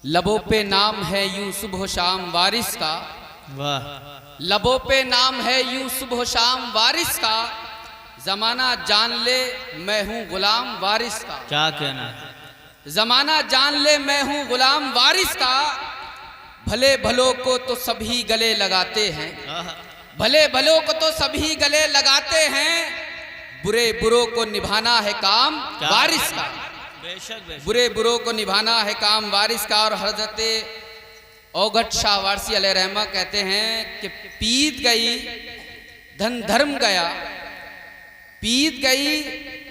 लबों पे नाम है यूं सुबह शाम वारिस का। वाह। लबों पे नाम है यूं सुबह शाम वारिस का। जमाना जान ले मैं हूं गुलाम वारिस का। क्या कहना है। जमाना जान ले मैं हूं गुलाम वारिस का। भले भलों को तो सभी गले लगाते हैं, भले भलों को तो सभी गले लगाते हैं। बुरे बुरों को निभाना है काम वारिस का। बेशक बेशक। बुरे बुरों को निभाना है काम वारिस का। और हजरत औगट शाह वारसी अलैहि रहमा कहते हैं कि पीत गई धन धर्म गया, पीत गई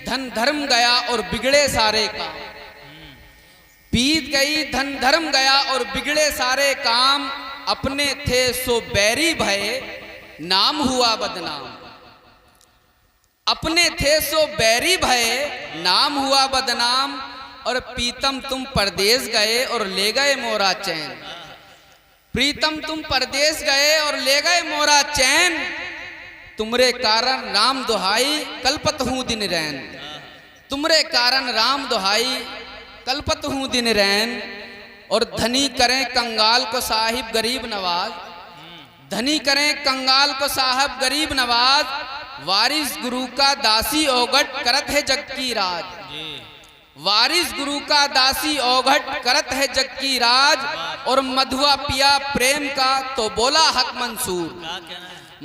धन धर्म गया और बिगड़े सारे काम। पीत गई धन धर्म गया और बिगड़े सारे काम। अपने थे सो बैरी भये नाम हुआ बदनाम। अपने थे सो बैरी भये नाम हुआ बदनाम। और प्रीतम तुम परदेश गए और ले गए मोरा चैन। प्रीतम तुम परदेश गए और ले गए मोरा चैन। तुमरे कारण राम दुहाई कल्पत हूं दिन रैन। तुमरे कारण राम दुहाई कल्पत हूं दिन रैन। और धनी करें कंगाल को साहिब गरीब नवाज। धनी करें कंगाल को साहब गरीब नवाज। वारिस गुरु का दासी औगट करत है जग की राज। वारिस गुरु का दासी औगट करत है जग की राज। और मधुआ पिया प्रेम का तो बोला हक मंसूर।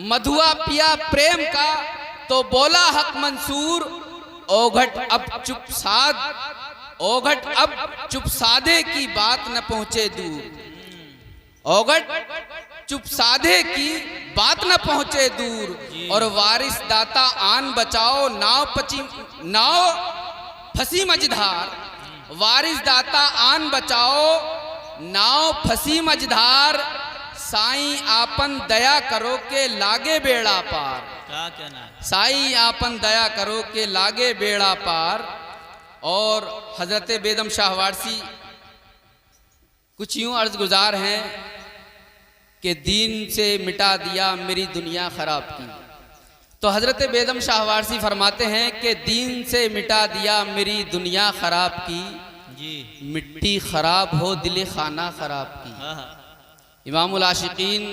मधुआ पिया प्रेम का तो बोला हक मंसूर। औगट अब चुप साध, औगट अब चुप साधे की बात न पहुंचे दूर। औगट चुप साधे की बात न पहुंचे दूर। और वारिस दाता आन बचाओ नाव फंसी मझधार। वारिस दाता आन बचाओ नाव फंसी मझधार। साईं आपन दया करो के लागे बेड़ा पार। क्या कहना है। साईं आपन दया करो के लागे बेड़ा पार। और हजरत बेदम शाह वारसी कुछ यूं अर्ज गुजार हैं कि दीन से मिटा दिया मेरी दुनिया खराब की। तो हजरत बेदम शाह वारसी फरमाते हैं कि दीन से मिटा दिया मेरी दुनिया खराब की। जी। मिट्टी खराब हो दिल खाना खराब की। इमामुल आशिकीन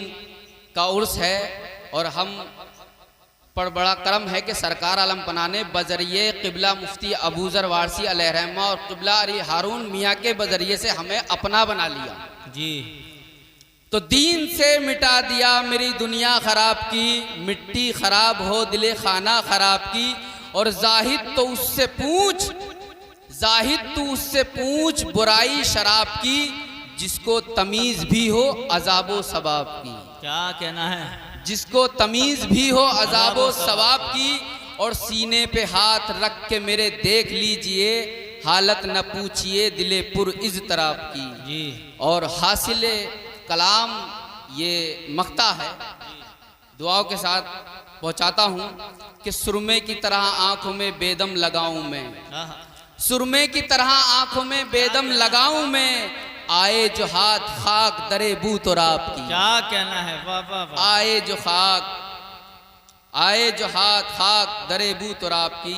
का उर्स है और हम पर बड़ा करम है कि सरकार आलम पना ने बजरिए क़िबला मुफ्ती अबूज़र वारसी अलैहि रहमा और क़िबला अली हारून मियाँ के बजरिए से हमें अपना बना लिया। जी। तो दीन से मिटा दिया मेरी दुनिया खराब की। मिट्टी खराब हो दिले खाना खराब की। और जाहिद तो उससे पूछ, जाहिद तू उससे पूछ बुराई शराब की। जिसको तमीज़ भी हो अज़ाबो सवाब की। क्या कहना है। जिसको तमीज़ भी हो अज़ाबो सवाब की। और सीने पे हाथ रख के मेरे देख लीजिए हालत न पूछिए दिले पुर इज़्तराब की। जी। और हासिले कलाम ये मख्ता है, दुआओं के साथ पहुंचाता हूँ कि सुरमे की तरह आंखों में बेदम लगाऊं मैं। सुरमे की तरह आंखों में बेदम लगाऊं मैं। आए जो हाथ खाक दरे बू तो राब की। क्या कहना है। वाह वाह वाह। आए जो खाक, आए जो हाथ खाक दरे बू तो राब की।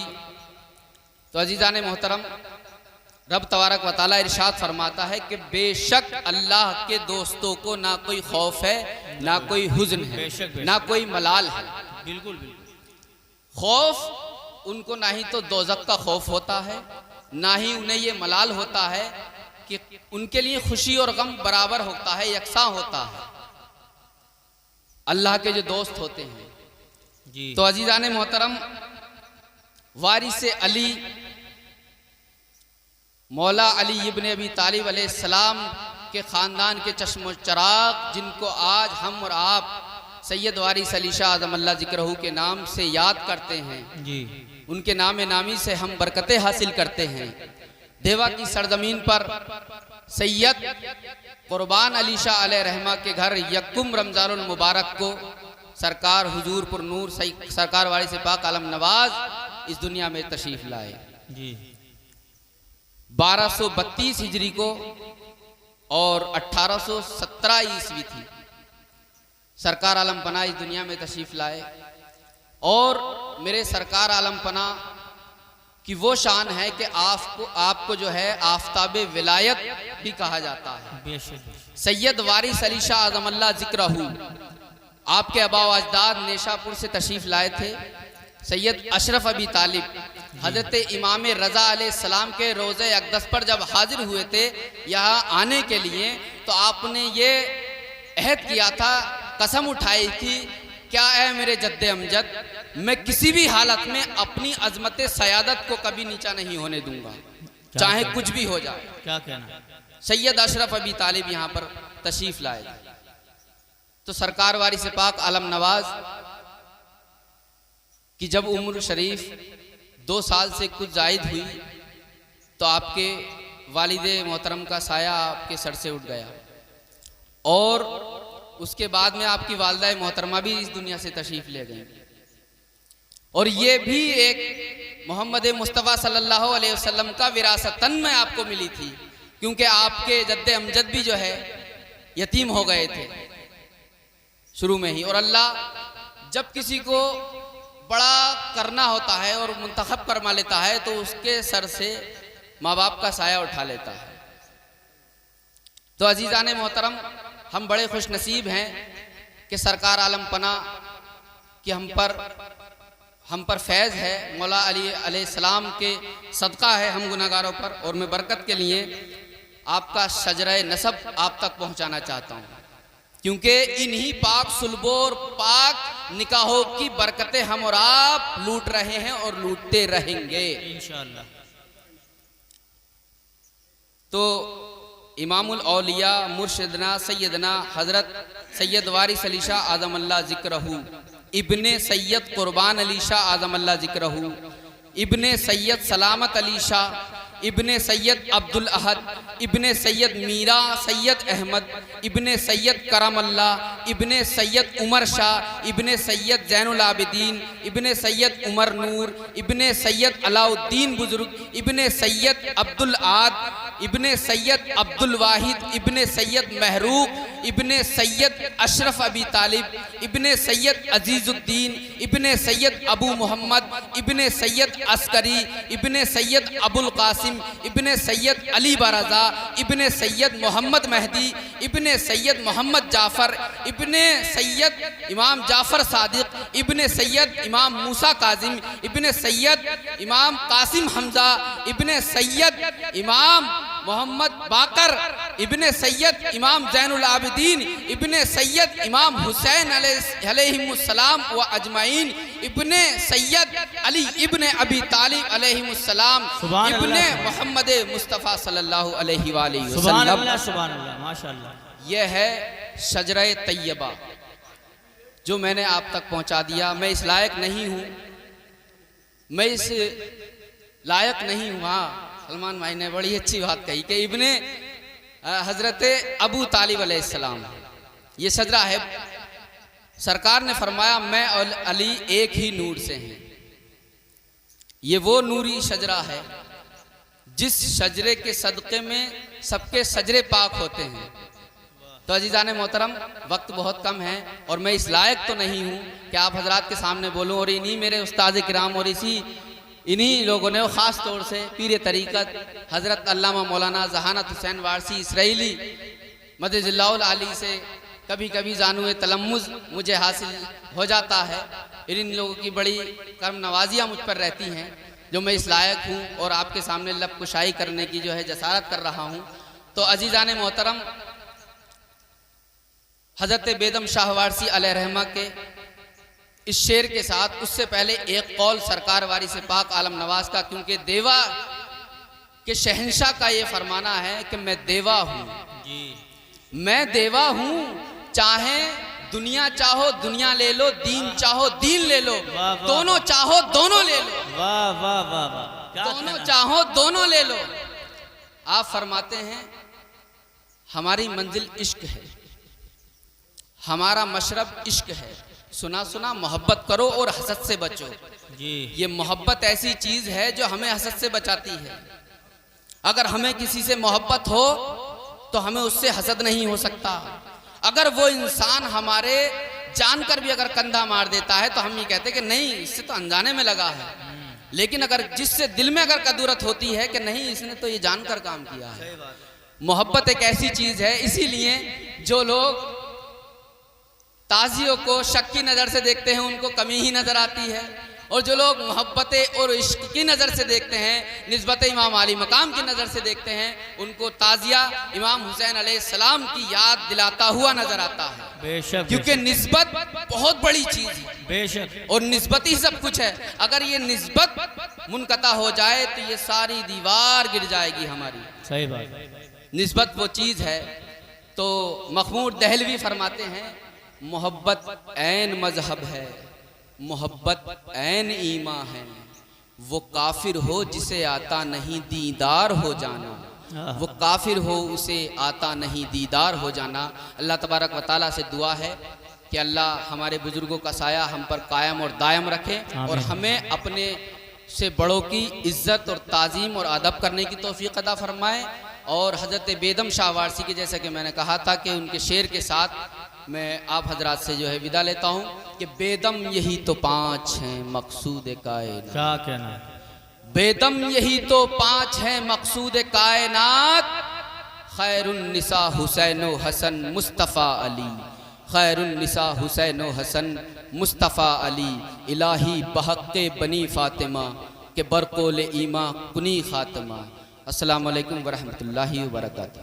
तो अजीज़ान मोहतरम, रब तबारक व तआला इरशाद फरमाता है कि बेशक अल्लाह के दोस्तों को ना कोई खौफ है, ना कोई हुज़्न है, ना कोई मलाल है। बिल्कुल बिल्कुल। खौफ उनको ना ही तो दोज़ख का खौफ होता है, ना ही उन्हें ये मलाल होता है कि उनके लिए खुशी और गम बराबर होता है, यकसा होता है। अल्लाह के जो दोस्त होते हैं। जी। तो अजीज़ान मोहतरम, वारिस अली मौला अली इब्न अबी तालिब अलैहिस्सलाम के ख़ानदान के चश्म चराग, जिनको आज हम और आप सैयद वारिस अली शाह आज़म अल्लाह ज़िक्रहू के नाम से याद करते हैं। जी। उनके नाम नामी से हम बरकतें हासिल करते हैं। देवा की सरजमीन पर सैयद कुर्बान अली शाह अलैहि रहमा के घर यक्कुम रमज़ानुल मुबारक को सरकार हुजूर पुर नूर सरकार वारिस पाक आलम नवाज इस दुनिया में तशरीफ़ लाए। जी। 1232 हिजरी को और 1817 ईस्वी थी सरकार आलम पना इस दुनिया में तशरीफ़ लाए। और मेरे सरकार आलम पना की वो शान है कि आपको जो है आफताब विलायत भी कहा जाता है। बेशक सैयद वारिस अली शाह आज़मल्ला ज़िक्रहू, आपके आबा व अजदाद नेशापुर से तशरीफ़ लाए थे। सैयद अशरफ अबी तालिब हज़रत इमाम रज़ा अलैहिस्सलाम के रोज़े अक़दस पर जब हाजिर हुए थे यहाँ आने के लिए, तो आपने ये अहद किया था, कसम उठाई थी, क्या है मेरे जद्दे अमजद, मैं किसी भी हालत में अपनी अजमत सयादत को कभी नीचा नहीं होने दूंगा, चाहे कुछ भी हो जाए। क्या कहना? सैयद अशरफ अबी तालिब यहाँ पर तशरीफ़ लाए, तो सरकार वारिस पाक आलम नवाज कि जब उम्र शरीफ 2 साल से कुछ जायद हुई, तो आपके वालिदे मोहतरम का साया आपके सर से उठ गया, और उसके बाद में आपकी वालदा मोहतरमा भी इस दुनिया से तशरीफ़ ले गई। और ये भी एक मोहम्मद मुस्तफ़ा सल्लल्लाहु अलैहि वसल्लम का विरासतन में आपको मिली थी, क्योंकि आपके जद्दे अमजद भी जो है यतीम हो गए थे शुरू में ही। और अल्लाह जब किसी को बड़ा करना होता है और मुंतखब करवा लेता है, तो उसके सर से माँ बाप का साया उठा लेता है। तो अजीज़ान मोहतरम, हम बड़े खुश नसीब हैं कि सरकार आलम पना कि हम पर फैज़ है, मौला अली अलैहिस्सलाम के सदका है हम गुनाहगारों पर। और मैं बरकत के लिए आपका शजरे नसब आप तक पहुंचाना चाहता हूं, क्योंकि इन्हीं पाक सुल्बो और पाक निकाहों की बरकतें हम और आप लूट रहे हैं और लूटते रहेंगे इंशाअल्लाह। तो इमामुल औलिया मुर्शिदना सैयदना हज़रत सैयद वारिस अली शाह आज़मल्ला ज़िक्रहू, इब्ने सैयद कुर्बान अली शाह आज़मल्ला ज़िक्रहू, इब्ने सैयद सलामत अली शाह, इब्ने सैयद अब्दुल अहद, इब्ने सैयद मीरा सैयद अहमद, इब्ने सैयद करमल्ला, इब्ने सैयद उमर शाह, इब्ने सैयद ज़ैनुल आबिदीन, इब्ने सैयद उमर नूर, इब्ने सैयद अलाउद्दीन बुजुर्ग, इब्ने सैयद अब्दुल आद, इब्ने सैयद अब्दुल वाहिद, इब्ने सैयद महरूक, इब्ने सैयद अशरफ अबी तालिब, इब्ने सैयद अजीज़ुद्दीन, इब्ने सैयद अबू मोहम्मद, इब्ने सैयद अस्करी, इब्ने सैयद अबुल कासिम, इब्ने सैयद अली बरज़ा, इब्ने सैयद मोहम्मद महदी, इब्ने सैयद मोहम्मद जाफ़र, इब्ने सैयद इमाम जाफ़र सादिक, इब्ने सैयद इमाम मूसा काजिम, इब्ने सैयद इमाम कासिम हमज़ा, इब्ने सैयद इमाम मोहम्मद बाकर, इब्ने सैयद इमाम ज़ैनुल आबिदीन, इब्ने सैयद इमाम हुसैन अलैहिमुस्सलाम व अजमाइन, इब्ने सैयद अली इब्ने अबी तालिब अलैहिमुस्सलाम, इब्ने मोहम्मद मुस्तफ़ा सल्लल्लाहु अलैहि वसल्लम। सुभान अल्लाह, सुभान अल्लाह, माशाअल्लाह। यह है शजरे तैयबा जो मैंने आप तक पहुंचा दिया। मैं इस लायक नहीं हूँ, मैं इस लायक नहीं हूँ। हाँ, सलमान भाई ने बड़ी अच्छी बात कही कि इब्ने हज़रत अबू तालिब अलैहिस्सलाम, ये शजरा है। सरकार ने फरमाया मैं और अली एक ही नूर से हैं। ये वो नूरी शजरा है जिस शजरे के सदक़े में सबके सजरे पाक होते हैं। तो अजीज़ान मोहतरम, वक्त बहुत कम है और मैं इस लायक तो नहीं हूँ कि आप हजरात के सामने बोलूँ। और इन्हीं मेरे उस्ताद किराम और इन्हीं लोगों ने ख़ास तौर से पीर तरीक़त हज़रत अल्लामा मौलाना जहानत हुसैन वारसी इसराइली मदजिल्लाहुल आली से कभी कभी जानू तलम्मुज़ मुझे हासिल हो जाता है। इन लोगों की बड़ी कर्म नवाजियाँ मुझ पर रहती हैं, जो मैं इस लायक हूँ और आपके सामने लब कुशाई करने की जो है जसारत कर रहा हूँ। तो अजीज़ान मोहतरम, हज़रत बेदम शाह वारसी अलैहि रहमा के इस शेर के साथ उससे पहले एक कौल सरकार वारिस पाक आलम नवाज का, क्योंकि देवा के शहंशाह का ये फरमाना है कि मैं देवा हूँ, मैं देवा हूँ, चाहे दुनिया चाहो दुनिया ले लो, दीन चाहो दीन ले लो, दोनों चाहो दोनों ले लो, वाह वाह वाह वाह, दोनों चाहो दोनों ले लो। आप फरमाते हैं हमारी मंजिल इश्क है, हमारा मशरब इश्क है, सुना सुना मोहब्बत करो और हसद से बचो। जी, ये मोहब्बत ऐसी चीज़ है जो हमें हसद से बचाती है। अगर हमें किसी से मोहब्बत हो तो हमें उससे हसद नहीं हो सकता। अगर वो इंसान हमारे जानकर भी अगर कंधा मार देता है तो हम ये कहते हैं कि नहीं, इससे तो अनजाने में लगा है। लेकिन अगर जिससे दिल में अगर कदूरत होती है कि नहीं, इसने तो ये जानकर काम किया है, मोहब्बत एक ऐसी चीज़ है, इसीलिए जो लोग ताजियों को शक की नज़र से देखते हैं उनको कमी ही नज़र आती है, और जो लोग मोहब्बत और इश्क की नज़र से देखते हैं, निस्बत इमाम आली मकाम की नज़र से देखते हैं, उनको ताज़िया इमाम हुसैन अलैहिस्सलाम की याद दिलाता हुआ नज़र आता है। बेशक क्योंकि निस्बत बहुत बड़ी चीज़ है, बेशक और निस्बत ही सब कुछ है। अगर ये निस्बत मुनक़ता हो जाए तो ये सारी दीवार गिर जाएगी हमारी। सही बात। निस्बत वो चीज़ है। तो महमूद दहलवी फरमाते हैं, मोहब्बत ऐन मजहब है, मोहब्बत ऐन ईमा है, वो काफिर हो जिसे आता नहीं दीदार हो जाना, वो काफिर हो उसे आता नहीं दीदार हो जाना। अल्लाह तबारक व तआला से दुआ है कि अल्लाह हमारे बुजुर्गों का साया हम पर कायम और दायम रखे, और हमें अपने से बड़ों की इज्जत और ताज़ीम और अदब करने की तौफीक अता फरमाए। और हज़रत बेदम शाह वारसी के, जैसा कि मैंने कहा था कि उनके शेर के साथ मैं आप हजरात से जो है विदा लेता हूँ कि बेदम यही तो पाँच हैं मकसूद कायनात। क्या कहना, बेदम यही तो पाँच हैं मकसूद कायनात, खैरुन्निसा हुसैन हसन मुस्तफ़ा अली, खैरुन्निसा हुसैन हसन मुस्तफ़ा अली, इलाही बहक़्क़े बनी फ़ातिमा के बरक़ोल ईमा कुनी ख़ातिमा। अस्सलामु अलैकुम वरहमतुल्लाहि वबरकातुहू।